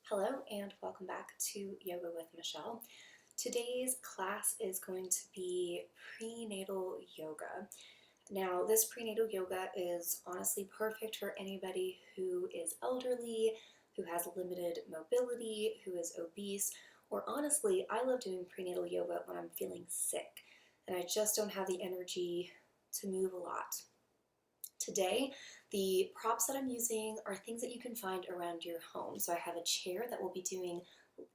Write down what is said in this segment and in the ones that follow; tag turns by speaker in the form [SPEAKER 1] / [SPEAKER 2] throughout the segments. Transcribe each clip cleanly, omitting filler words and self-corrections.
[SPEAKER 1] Hello and welcome back to Yoga with Michelle. Today's class is going to be prenatal yoga. Now, this prenatal yoga is honestly perfect for anybody who is elderly, who has limited mobility, who is obese, or honestly, I love doing prenatal yoga when I'm feeling sick and I just don't have the energy to move a lot. Today, the props that I'm using are things that you can find around your home. So I have a chair that we'll be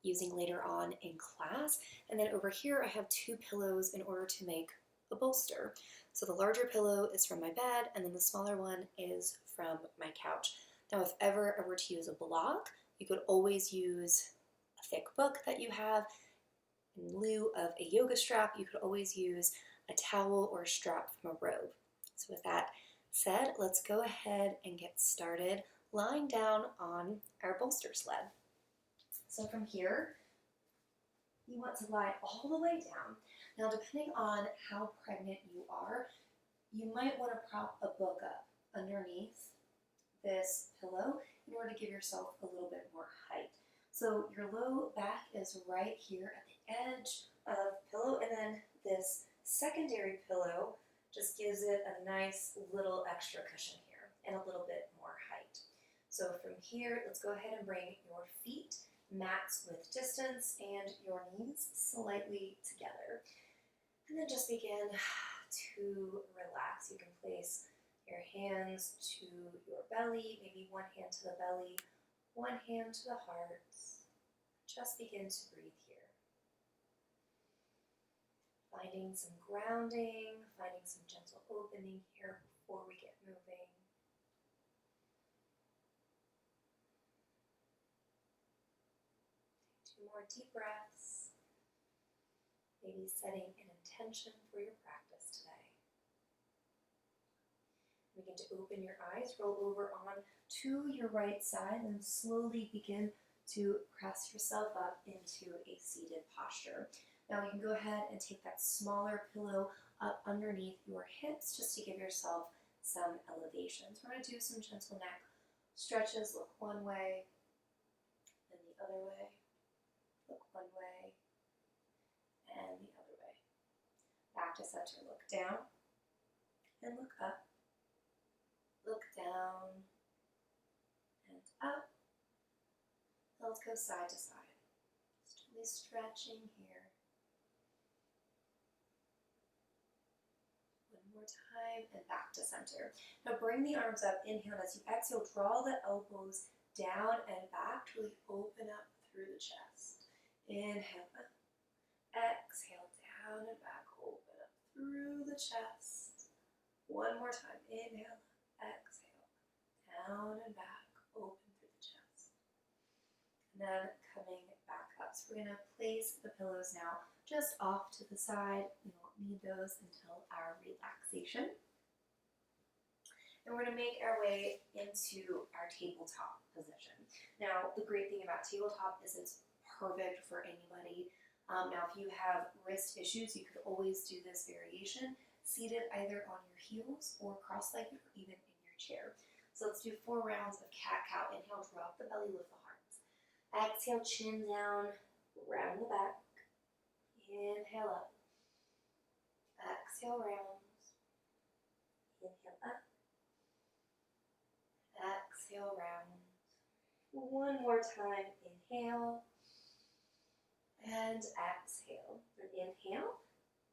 [SPEAKER 1] using later on in class. And then over here, I have two pillows in order to make a bolster. So the larger pillow is from my bed, and then the smaller one is from my couch. Now, if ever I were to use a block, you could always use a thick book that you have. In lieu of a yoga strap, you could always use a towel or a strap from a robe. So with that said, let's go ahead and get started lying down on our bolster sled. So from here, you want to lie all the way down. Now, depending on how pregnant you are, you might want to prop a book up underneath this pillow in order to give yourself a little bit more height. So your low back is right here at the edge of the pillow, and then this secondary pillow just gives it a nice little extra cushion here and a little bit more height. So from here, let's go ahead and bring your feet max width distance and your knees slightly together. And then just begin to relax. You can place your hands to your belly, maybe one hand to the belly, one hand to the heart. Just begin to breathe here. Finding some grounding, finding some gentle opening here before we get moving. Take 2 more deep breaths. Maybe setting an intention for your practice today. Begin to open your eyes, roll over on to your right side, and slowly begin to press yourself up into a seated posture. Now you can go ahead and take that smaller pillow up underneath your hips just to give yourself some elevation. So we're going to do some gentle neck stretches. Look one way, then the other way. Look one way, and the other way. Back to center. Look down and look up. Look down and up. Now let's go side to side. Just really stretching here. One more time and back to center. Now bring the arms up. Inhale. As you exhale, draw the elbows down and back to really open up through the chest. Inhale up. Exhale down and back. Open up through the chest. One more time. Inhale. Exhale. Down and back. Open through the chest. And then coming back up. So we're going to place the pillows now just off to the side. We won't need those until our relaxation. And we're going to make our way into our tabletop position. Now, the great thing about tabletop is it's perfect for anybody. Now, if you have wrist issues, you could always do this variation seated either on your heels or cross-legged or even in your chair. So let's do 4 rounds of CatCow. Inhale, drop the belly, lift the heart. Exhale, chin down, round the back. Inhale up. Exhale, round. Inhale up. Exhale, round. One more time. Inhale. And exhale. And inhale.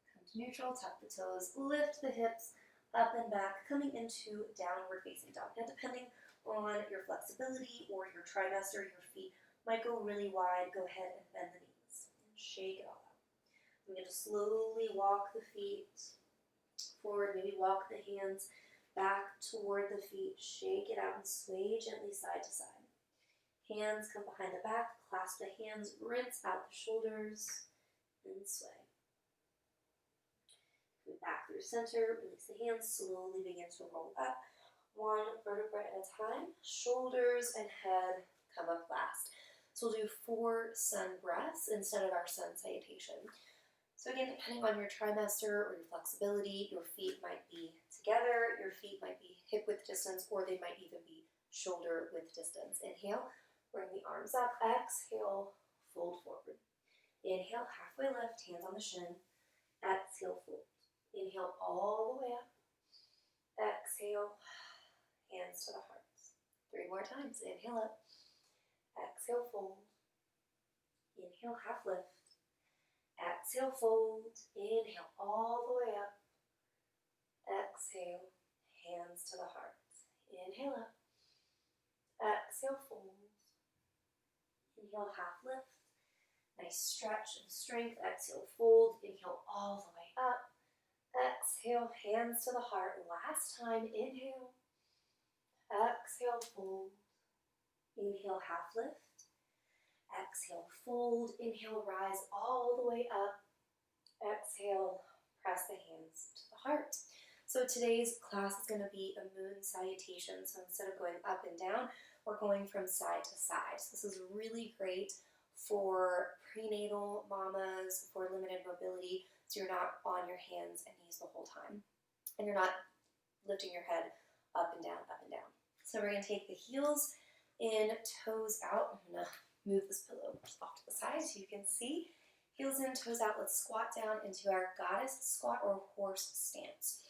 [SPEAKER 1] Come to neutral, tuck the toes, lift the hips up and back, coming into downward facing dog. Now, depending on your flexibility or your trimester, your feet might go really wide. Go ahead and bend the knees and shake it all out. I'm going to slowly walk the feet forward, maybe walk the hands back toward the feet, shake it out and sway gently side to side. Hands come behind the back, clasp the hands, rinse out the shoulders, and sway. Come back through center, release the hands, slowly begin to roll up. 1 vertebra at a time, shoulders and head come up last. So we'll do 4 sun breaths instead of our sun salutation. So again, depending on your trimester or your flexibility, your feet might be together, your feet might be hip width distance, or they might even be shoulder width distance. Inhale, bring the arms arms up. Exhale, fold forward. Inhale, halfway lift, hands on the shin. Exhale, fold. Inhale all the way up. Exhale, hands to the heart. 3 more times. Inhale up. Exhale, fold. Inhale, half lift. Exhale, fold. Inhale all the way up. Exhale, hands to the heart. Inhale up. Exhale, fold. Inhale, half lift. Nice stretch and strength. Exhale, fold. Inhale all the way up. Exhale, hands to the heart. Last time. Inhale. Exhale, fold. Inhale, half lift. Exhale, fold. Inhale, rise all the way up. Exhale, press the hands to the heart. So today's class is going to be a moon salutation. So instead of going up and down, we're going from side to side. So this is really great for prenatal mamas, for limited mobility, so you're not on your hands and knees the whole time. And you're not lifting your head up and down, up and down. So we're going to take the heels in, toes out. I'm going to move this pillow off to the side so you can see. Heels in, toes out. Let's squat down into our goddess squat or horse stance.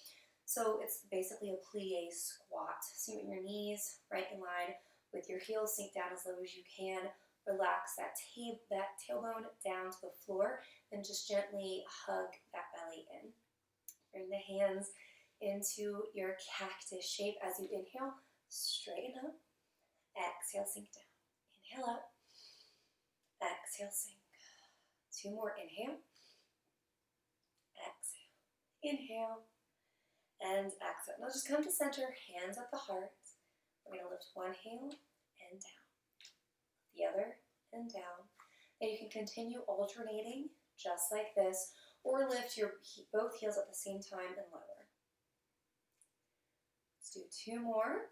[SPEAKER 1] So it's basically a plie squat. So you want your knees right in line with your heels, sink down as low as you can. Relax that tailbone down to the floor, and just gently hug that belly in. Bring the hands into your cactus shape as you inhale. Straighten up. Exhale, sink down. Inhale up. Exhale, sink. 2 more. Inhale. Exhale. Inhale. And exhale. Now just come to center, hands at the heart. We're going to lift one heel and down. The other and down. And you can continue alternating just like this, or lift your both heels at the same time and lower. Let's do 2 more.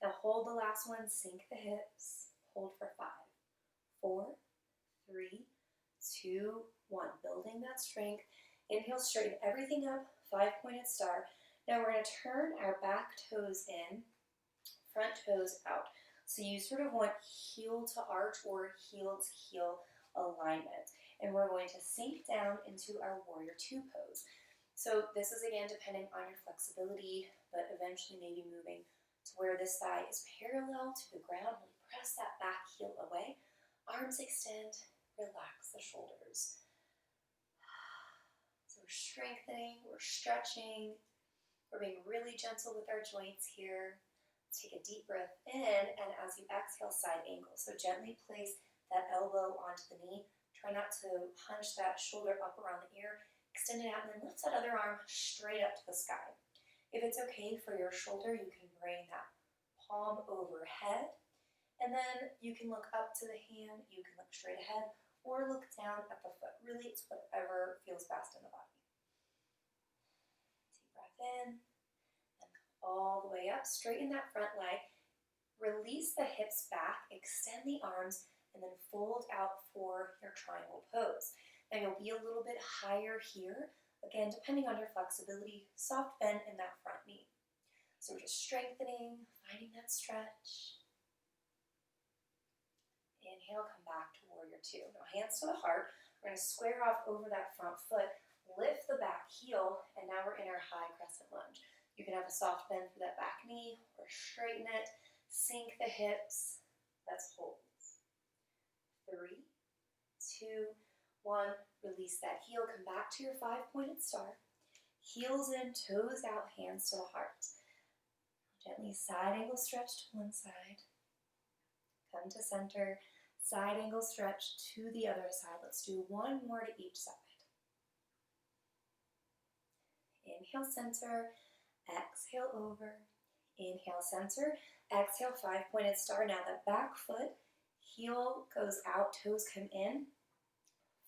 [SPEAKER 1] Now hold the last one, sink the hips. Hold for 5, 4, 3, 2, 1. Building that strength. Inhale, straighten everything up, 5-pointed star. Now we're going to turn our back toes in, front toes out. So you sort of want heel to arch or heel to heel alignment. And we're going to sink down into our warrior 2 pose. So this is again depending on your flexibility, but eventually maybe moving to where this thigh is parallel to the ground. Really press that back heel away. Arms extend, relax the shoulders. So we're strengthening, we're stretching, we're being really gentle with our joints here. Take a deep breath in, and as you exhale, side angle. So gently place that elbow onto the knee. Try not to hunch that shoulder up around the ear. Extend it out, and then lift that other arm straight up to the sky. If it's okay for your shoulder, you can bring that palm overhead, and then you can look up to the hand, you can look straight ahead, or look down at the foot. Really, it's whatever feels best in the body. Deep breath in. All the way up, straighten that front leg, release the hips back, extend the arms, and then fold out for your triangle pose. Now you'll be a little bit higher here, again, depending on your flexibility, soft bend in that front knee. So we're just strengthening, finding that stretch. Inhale, come back to warrior 2. Now hands to the heart, we're going to square off over that front foot, lift the back heel, and now we're in our high crescent lunge. You can have a soft bend for that back knee or straighten it. Sink the hips. Let's hold. 3, 2, 1. Release that heel. Come back to your 5-pointed star. Heels in, toes out, hands to the heart. Gently side angle stretch to one side. Come to center. Side angle stretch to the other side. Let's do 1 more to each side. Inhale, center. Exhale over, inhale center, exhale 5-pointed star. Now the back foot, heel goes out, toes come in,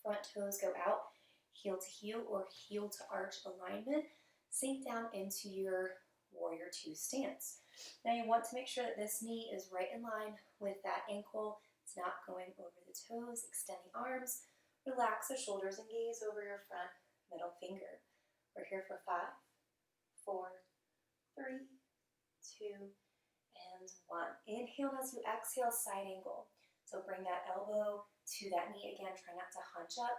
[SPEAKER 1] front toes go out, heel to heel or heel to arch alignment. Sink down into your warrior 2 stance. Now you want to make sure that this knee is right in line with that ankle. It's not going over the toes. Extend the arms, relax the shoulders and gaze over your front middle finger. We're here for 5, 4, 3, 2, and 1. Inhale as you exhale, side angle. So bring that elbow to that knee again. Try not to hunch up.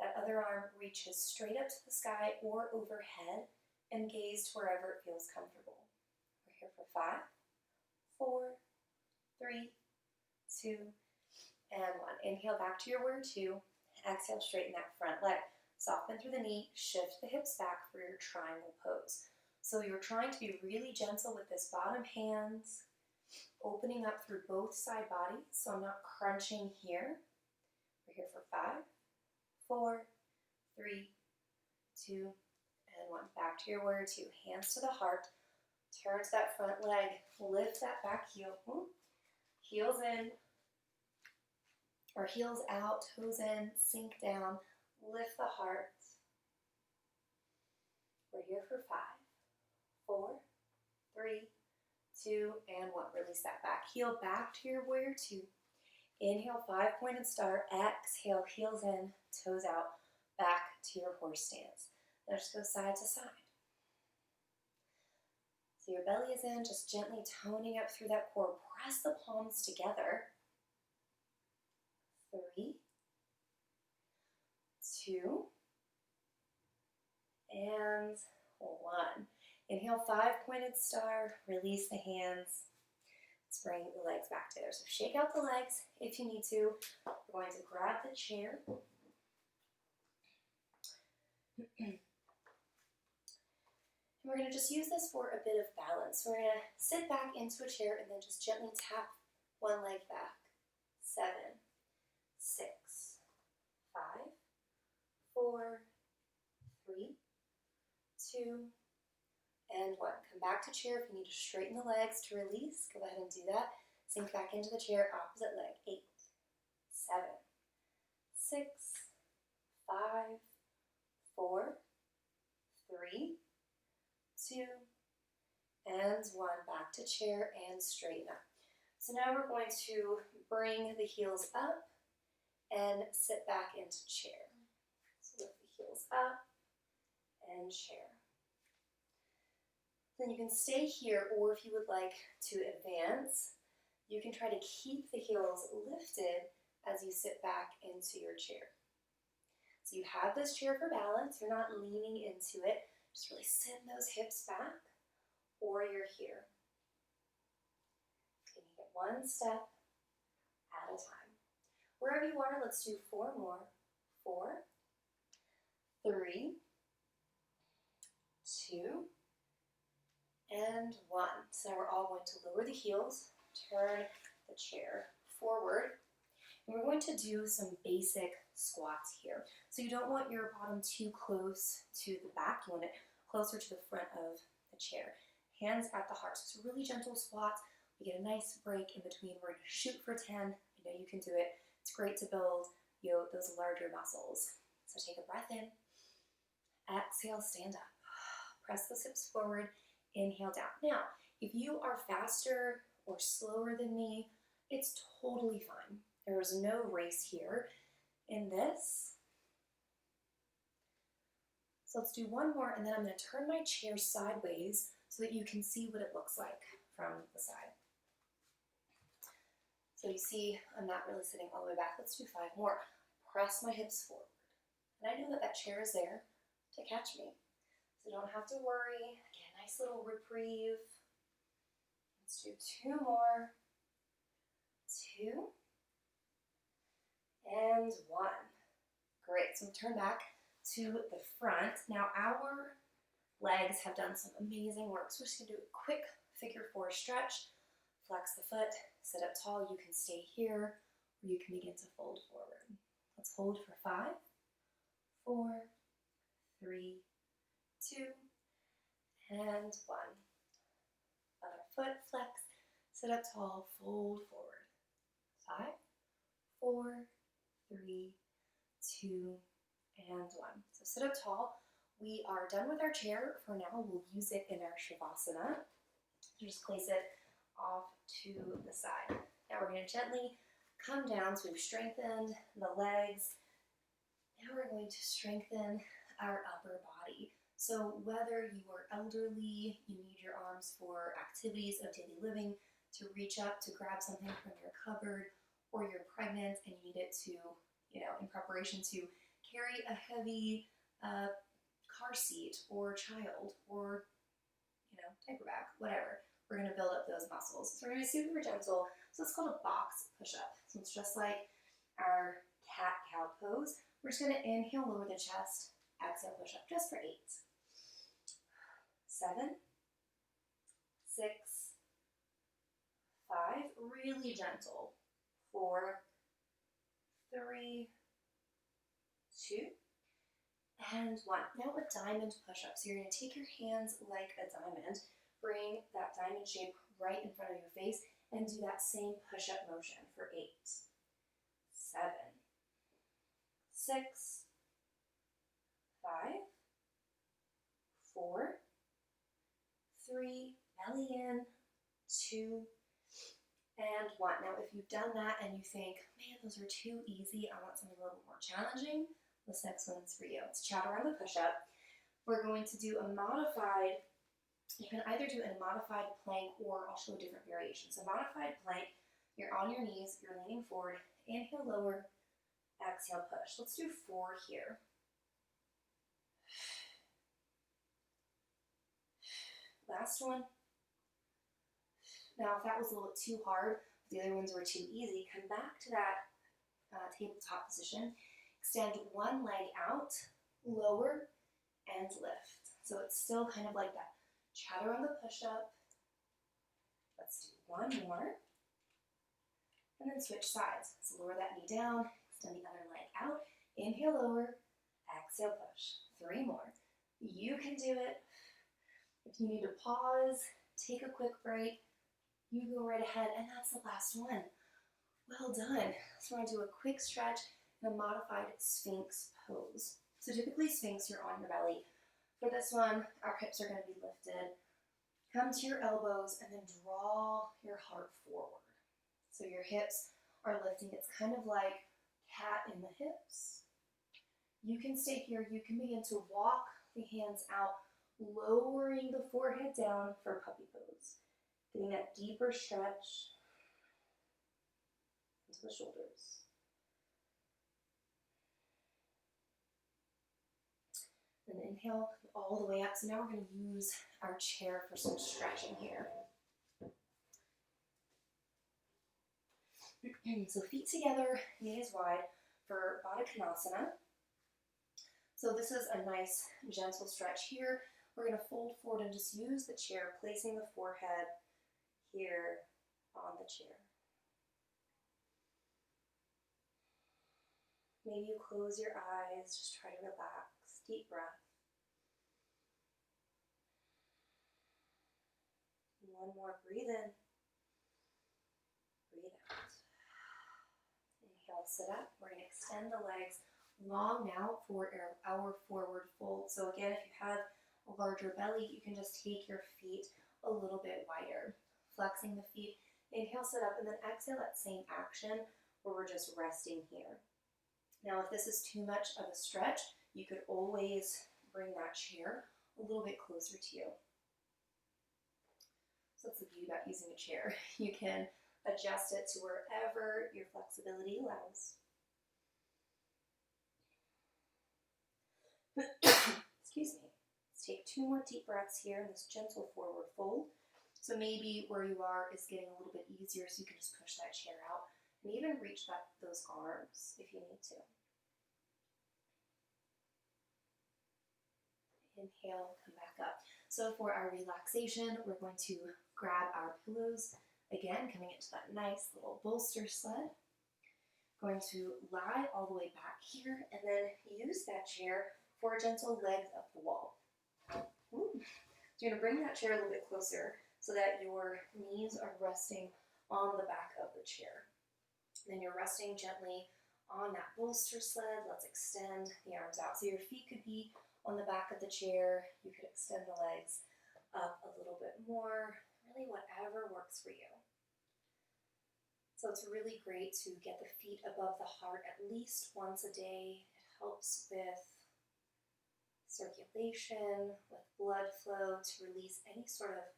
[SPEAKER 1] That other arm reaches straight up to the sky or overhead and gaze to wherever it feels comfortable. We're here for 5, 4, 3, 2, and 1. Inhale back to your warrior 2. Exhale, straighten that front leg. Soften through the knee, shift the hips back for your triangle pose. So you're trying to be really gentle with this bottom hands, opening up through both side bodies, so I'm not crunching here. We're here for 5, 4, 3, 2, and 1. Back to your warrior 2. Hands to the heart. Turn to that front leg. Lift that back heel. Heels in, or heels out, toes in, sink down. Lift the heart. We're here for 5, 4, 3, 2, and 1. Release that back heel back to your warrior 2. Inhale, 5-pointed star. Exhale, heels in, toes out, back to your horse stance. Now just go side to side. So your belly is in, just gently toning up through that core. Press the palms together. 3, 2, and 1. Inhale, 5-pointed star. Release the hands. Let's bring the legs back together. So shake out the legs if you need to. We're going to grab the chair. And we're going to just use this for a bit of balance. We're going to sit back into a chair and then just gently tap one leg back. 7, 6, 5, 4, 3, 2, and 1. Come back to chair. If you need to straighten the legs to release, go ahead and do that. Sink back into the chair, opposite leg. 8, 7, 6, 5, 4, 3, 2, and 1. Back to chair and straighten up. So now we're going to bring the heels up and sit back into chair. So lift the heels up and chair. Then you can stay here, or if you would like to advance, you can try to keep the heels lifted as you sit back into your chair. So you have this chair for balance. You're not leaning into it. Just really send those hips back, or you're here. Taking it one step at a time. Wherever you are, let's do 4 more. 4, 3, 2, and 1. So now we're all going to lower the heels, turn the chair forward, and we're going to do some basic squats here. So you don't want your bottom too close to the back. You want it closer to the front of the chair. Hands at the heart. So it's a really gentle squat. We get a nice break in between. We're going to shoot for 10. I know you can do it. It's great to build those larger muscles. So take a breath in. Exhale, stand up. Press those hips forward. Inhale down. Now, if you are faster or slower than me, it's totally fine. There is no race here in this. So let's do one more, and then I'm going to turn my chair sideways so that you can see what it looks like from the side. So you see, I'm not really sitting all the way back. Let's do 5 more. Press my hips forward. And I know that that chair is there to catch me. So don't have to worry. Get a nice little reprieve. Let's do 2 more. 2. And 1. Great. So turn back to the front. Now our legs have done some amazing work. So we're just going to do a quick figure 4 stretch. Flex the foot. Sit up tall. You can stay here, or you can begin to fold forward. Let's hold for 5, 4, 3, 2, and 1. Other foot, flex, sit up tall, fold forward. 5, 4, 3, 2, and 1. So sit up tall. We are done with our chair for now. We'll use it in our Shavasana. Just place it off to the side. Now we're going to gently come down. So we've strengthened the legs. Now we're going to strengthen our upper body. So whether you are elderly, you need your arms for activities of daily living, to reach up to grab something from your cupboard, or you're pregnant and you need it to, in preparation to carry a heavy car seat or child or, diaper bag, whatever. We're going to build up those muscles. So we're going to be super gentle. So it's called a box push-up. So it's just like our cat-cow pose. We're just going to inhale, lower the chest, exhale, push up just for 8. 7, 6, 5, really gentle. 4, 3, 2, and 1. Now a diamond push-up. So you're going to take your hands like a diamond, bring that diamond shape right in front of your face, and do that same push-up motion for 8, 7, 6, 5, 4, 3, belly in, 2, and 1. Now, if you've done that and you think, man, those are too easy, I want something a little bit more challenging, this next one's for you. It's chaturanga the push-up. We're going to do a modified, you can either do a modified plank or I'll show a different variation. So modified plank, you're on your knees, you're leaning forward, inhale, lower, exhale, push. Let's do 4 here. Last one. Now, if that was a little bit too hard, the other ones were too easy, come back to that tabletop position. Extend one leg out, lower, and lift. So it's still kind of like that chaturanga push-up. Let's do 1 more. And then switch sides. So lower that knee down, extend the other leg out, inhale, lower, exhale, push. 3 more. You can do it. If you need to pause, take a quick break, you go right ahead, and that's the last one. Well done. So we're going to do a quick stretch and a modified Sphinx pose. So typically Sphinx, you're on your belly. For this one, our hips are going to be lifted. Come to your elbows and then draw your heart forward. So your hips are lifting. It's kind of like cat in the hips. You can stay here. You can begin to walk the hands out, lowering the forehead down for puppy pose. Getting that deeper stretch into the shoulders. And inhale all the way up. So now we're going to use our chair for some stretching here. So feet together, knees wide for Baddha Konasana. So this is a nice gentle stretch here. We're going to fold forward and just use the chair, placing the forehead here on the chair. Maybe you close your eyes, just try to relax. Deep breath. 1 more, breathe in, breathe out. Inhale, sit up. We're going to extend the legs long now for our forward fold. So again, if you have a larger belly, you can just take your feet a little bit wider. Flexing the feet, inhale, sit up, and then exhale that same action where we're just resting here. Now, if this is too much of a stretch, you could always bring that chair a little bit closer to you. So that's the beauty about using a chair. You can adjust it to wherever your flexibility allows. Excuse me. Let's take 2 more deep breaths here in this gentle forward fold. So maybe where you are is getting a little bit easier, so you can just push that chair out and even reach those arms if you need to. Inhale, come back up. So for our relaxation, we're going to grab our pillows. Again, coming into that nice little bolster sled. Going to lie all the way back here and then use that chair for a gentle legs up the wall. Ooh. So you're going to bring that chair a little bit closer so that your knees are resting on the back of the chair. Then you're resting gently on that bolster sled. Let's extend the arms out. So your feet could be on the back of the chair. You could extend the legs up a little bit more. Really whatever works for you. So it's really great to get the feet above the heart at least once a day. It helps with circulation, with blood flow, to release any sort of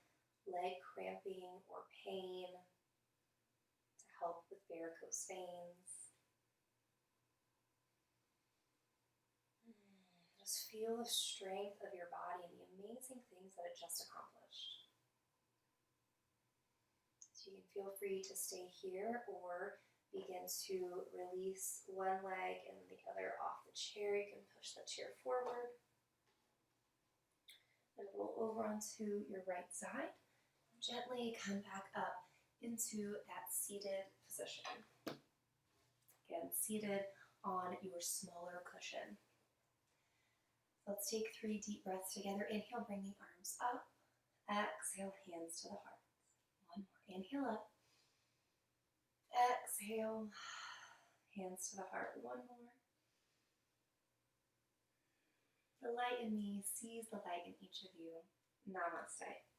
[SPEAKER 1] leg cramping or pain, to help with varicose veins. Just feel the strength of your body and the amazing things that it just accomplished. So you can feel free to stay here or begin to release one leg and the other off the chair. You can push the chair forward and roll over onto your right side. Gently come back up into that seated position. Again, seated on your smaller cushion. Let's take 3 deep breaths together. Inhale, bring the arms up. Exhale, hands to the heart. One more. Inhale up. Exhale, hands to the heart. One more. The light in me sees the light in each of you. Namaste.